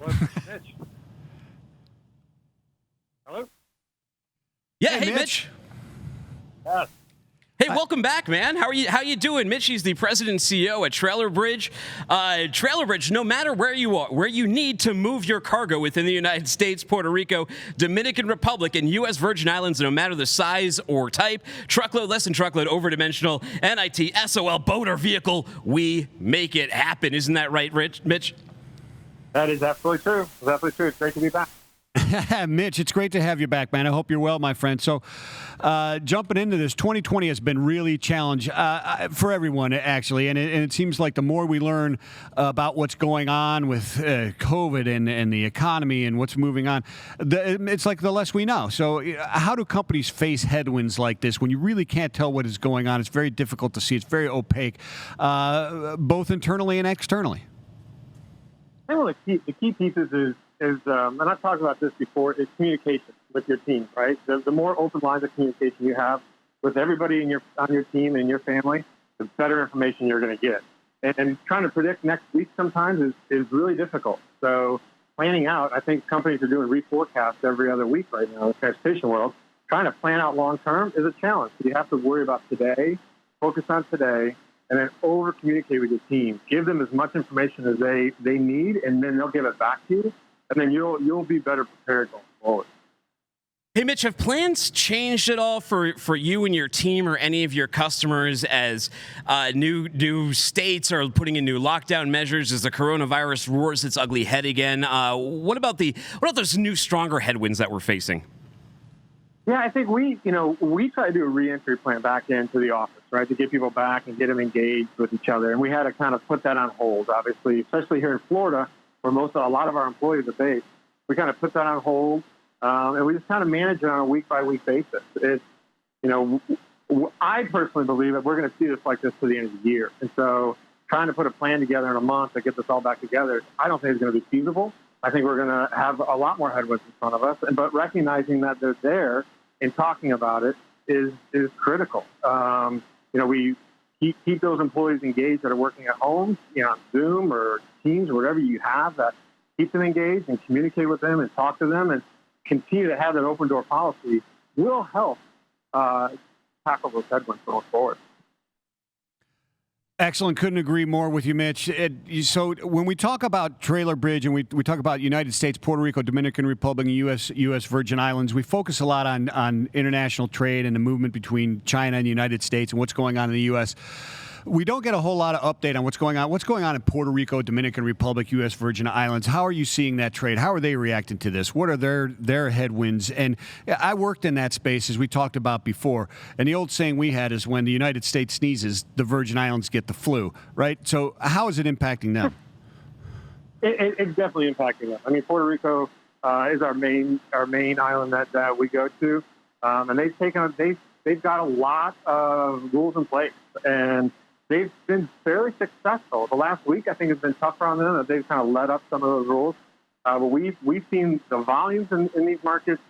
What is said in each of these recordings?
Was Mitch. Hello? Yeah, hey Mitch. Yes. Hey, welcome back, man. How you doing? Mitch, he's the president and CEO at Trailer Bridge. Trailer Bridge, no matter where you are, where you need to move your cargo within the United States, Puerto Rico, Dominican Republic, and U.S. Virgin Islands, no matter the size or type, truckload, less than truckload, over-dimensional, NIT, SOL, boat or vehicle, we make it happen. Isn't that right, Mitch? That is absolutely true. It's absolutely true. It's great to be back. Mitch, it's great to have you back, man. I hope you're well, my friend. So, jumping into this, 2020 has been really challenging for everyone, actually. And it seems like the more we learn about what's going on with COVID and the economy and what's moving on, it's like the less we know. So, how do companies face headwinds like this when you really can't tell what is going on? It's very difficult to see. It's very opaque, both internally and externally. I think one of the key pieces is and I've talked about this before, is communication with your team, right? The more open lines of communication you have with everybody on your team and your family, the better information you're going to get. And trying to predict next week sometimes is really difficult. So planning out, I think companies are doing reforecasts every other week right now in the transportation world. Trying to plan out long term is a challenge. So you have to worry about today, focus on today, and then over-communicate with your team. Give them as much information as they need, and then they'll give it back to you. And then you'll be better prepared going forward. Hey, Mitch, have plans changed at all for you and your team or any of your customers as new states are putting in new lockdown measures as the coronavirus roars its ugly head again? What about those new, stronger headwinds that we're facing? Yeah, I think we try to do a reentry plan back into the office, right, to get people back and get them engaged with each other. And we had to kind of put that on hold, obviously, especially here in Florida, where a lot of our employees are based. We kind of put that on hold, and we just kind of manage it on a week-by-week basis. It's, I personally believe that we're going to see this like this to the end of the year. And so trying to put a plan together in a month to get this all back together, I don't think it's going to be feasible. I think we're going to have a lot more headwinds in front of us, but recognizing that they're there and talking about it is critical. We keep those employees engaged that are working at home, on Zoom or Teams or whatever you have that keep them engaged and communicate with them and talk to them and continue to have that open door policy will help tackle those headwinds going forward. Excellent. Couldn't agree more with you, Mitch. So when we talk about Trailer Bridge and we talk about United States, Puerto Rico, Dominican Republic, and U.S. Virgin Islands, we focus a lot on international trade and the movement between China and the United States and what's going on in the U.S. We don't get a whole lot of update on what's going on. What's going on in Puerto Rico, Dominican Republic, U.S. Virgin Islands? How are you seeing that trade? How are they reacting to this? What are their headwinds? And I worked in that space, as we talked about before. And the old saying we had is when the United States sneezes, the Virgin Islands get the flu, right? So how is it impacting them? It's definitely impacting them. I mean, Puerto Rico is our main island that we go to, and they've got a lot of rules in place, and they've been fairly successful. The last week, I think, has been tougher on them. They've kind of let up some of those rules. But we've seen the volumes in these markets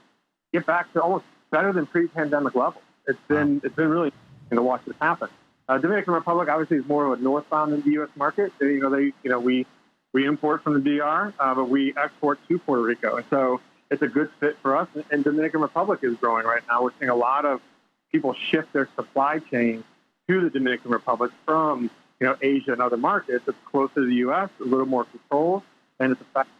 get back to almost better than pre-pandemic levels. It's been really interesting to watch this happen. Dominican Republic obviously is more of a northbound than the U.S. market. We import from the DR, but we export to Puerto Rico, and so it's a good fit for us. And Dominican Republic is growing right now. We're seeing a lot of people shift their supply chain to the Dominican Republic from, Asia and other markets. It's closer to the U.S., a little more control, and it's effective.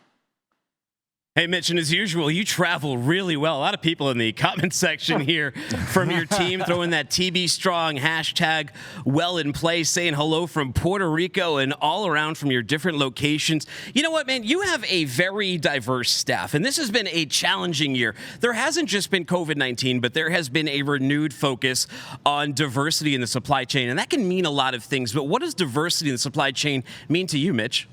Hey, Mitch, and as usual, you travel really well. A lot of people in the comment section here from your team throwing that TB Strong hashtag well in place, saying hello from Puerto Rico and all around from your different locations. You know what, man? You have a very diverse staff, and this has been a challenging year. There hasn't just been COVID-19, but there has been a renewed focus on diversity in the supply chain, and that can mean a lot of things. But what does diversity in the supply chain mean to you, Mitch?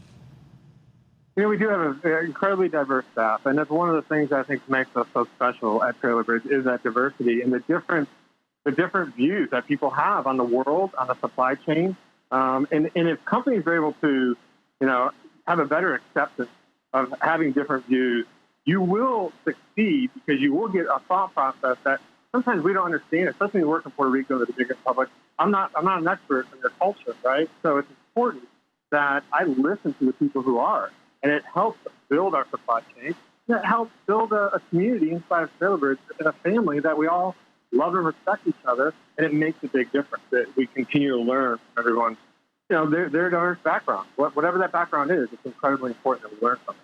We do have an incredibly diverse staff, and that's one of the things I think makes us so special at Trailer Bridge is that diversity and the different views that people have on the world, on the supply chain. And if companies are able to, have a better acceptance of having different views, you will succeed because you will get a thought process that sometimes we don't understand, especially when you work in Puerto Rico, the Dominican Republic. I'm not an expert in their culture, right? So it's important that I listen to the people who are. and it helps build our supply chain. It helps build a community inside of Trailer Bridge and a family that we all love and respect each other, and it makes a big difference that we continue to learn from everyone's, their diverse background. Whatever that background is, it's incredibly important that we learn from it.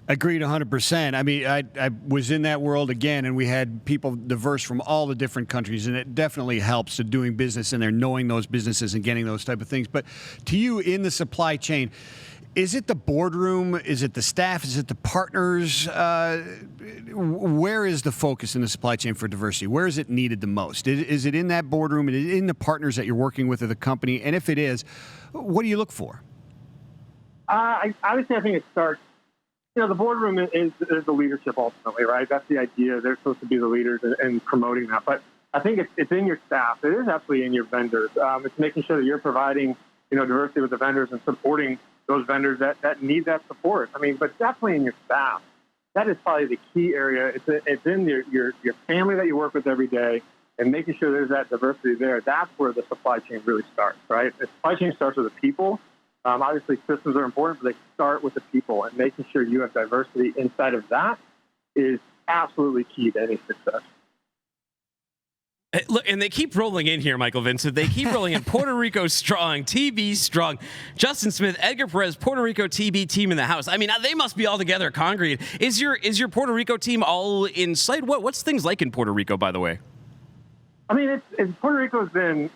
Agreed 100%. I mean, I was in that world again, and we had people diverse from all the different countries, and it definitely helps to doing business in there, knowing those businesses and getting those type of things. But to you, in the supply chain, is it the boardroom? Is it the staff? Is it the partners? Where is the focus in the supply chain for diversity? Where is it needed the most? Is it in that boardroom? Is it in the partners that you're working with at the company? And if it is, what do you look for? Obviously, I think it starts, the boardroom is the leadership ultimately, right? That's the idea. They're supposed to be the leaders and promoting that. But I think it's in your staff. It is absolutely in your vendors. It's making sure that you're providing, diversity with the vendors and supporting those vendors that need that support. I mean, but definitely in your staff. That is probably the key area. It's in your family that you work with every day, and making sure there's that diversity there. That's where the supply chain really starts, right? The supply chain starts with the people. Obviously, systems are important, but they start with the people, and making sure you have diversity inside of that is absolutely key to any success. Look, and they keep rolling in here, Michael Vincent. They keep rolling in. Puerto Rico strong, TB strong. Justin Smith, Edgar Perez, Puerto Rico TB team in the house. I mean, they must be all together congregated. Is your Puerto Rico team all in sight? What's things like in Puerto Rico, by the way? I mean, Puerto Rico's been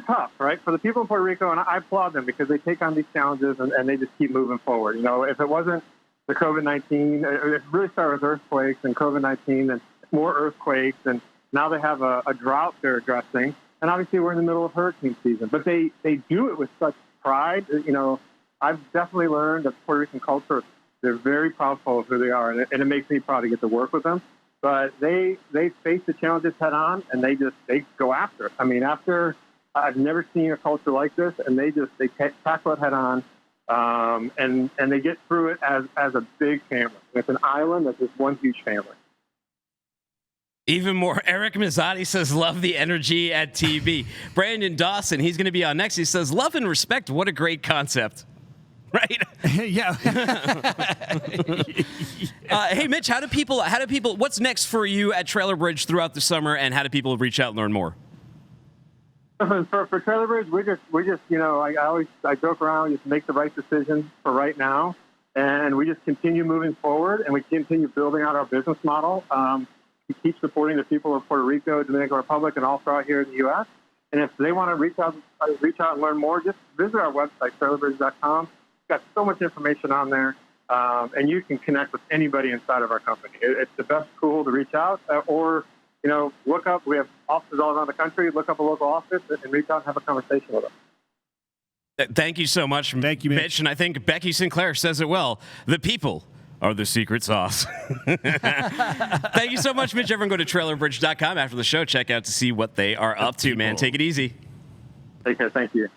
tough, right? For the people in Puerto Rico, and I applaud them because they take on these challenges and they just keep moving forward. If it wasn't the COVID-19, it really started with earthquakes and COVID-19 and more earthquakes, and now they have a drought they're addressing. And obviously we're in the middle of hurricane season, but they do it with such pride. I've definitely learned that Puerto Rican culture, they're very proudful of who they are, and it makes me proud to get to work with them. But they face the challenges head on, and they go after it. I mean, I've never seen a culture like this, and they tackle it head on, and they get through it as a big family. It's an island that's just one huge family. Even more. Eric Mizzotti says, love the energy at TB. Brandon Dawson, he's going to be on next. He says, love and respect. What a great concept. Right? Yeah. Hey, Mitch, how do people, what's next for you at Trailer Bridge throughout the summer, and how do people reach out and learn more? For Trailer Bridge, we just I joke around, we just make the right decisions for right now, and we just continue moving forward, and we continue building out our business model. We keep supporting the people of Puerto Rico, Dominican Republic, and all throughout here in the U.S. And if they want to reach out and learn more, just visit our website, trailerbridge.com. It's got so much information on there, and you can connect with anybody inside of our company. It's the best tool to reach out, or look up. We have offices all around the country. Look up a local office and reach out and have a conversation with them. Thank you so much. Thank you, Mitch. And I think Becky Sinclair says it well. The people are the secret sauce. Thank you so much, Mitch. Everyone go to trailerbridge.com after the show. Check out to see what they are up to, man. Take it easy. Take care. Thank you.